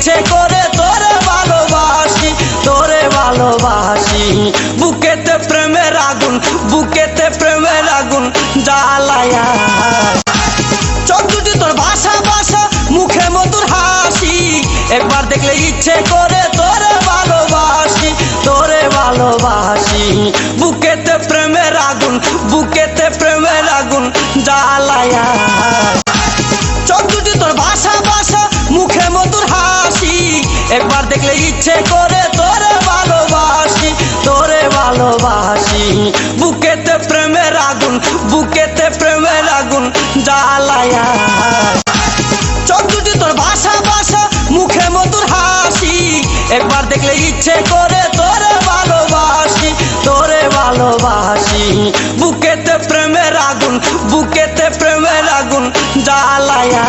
ইচ্ছে করে তোরে ভালোবাসি, তোরে ভালোবাসি। বুকেতে প্রেমের আগুন, বুকেতে প্রেমের আগুন জ্বালায়া। চোখ দুটি তোর ভাষা ভাষা, মুখে মধুর হাসি। একবার দেখলে ইচ্ছে করে তোরে ভালোবাসি, তোরে ভালোবাসি। বুকেতে প্রেমের আগুন, বুকেতে প্রেমের আগুন জ্বালায়া। চোখ দুটি তোর ভাষা ভাষা, মুখে মধুর হাসি। একবার দেখলে ইচ্ছে করে তোরে ভালোবাসি, তোরে ভালোবাসি। বুকেতে প্রেমের আগুন, বুকেতে প্রেমের আগুন জ্বালায়া। চোখ দুটি তোর ভাষা ভাষা, মুখে মধুর হাসি। একবার দেখলে ইচ্ছে করে তোরে ভালোবাসি, তোরে ভালোবাসি। বুকেতে প্রেমের আগুন, বুকেতে প্রেমের আগুন জ্বালায়া।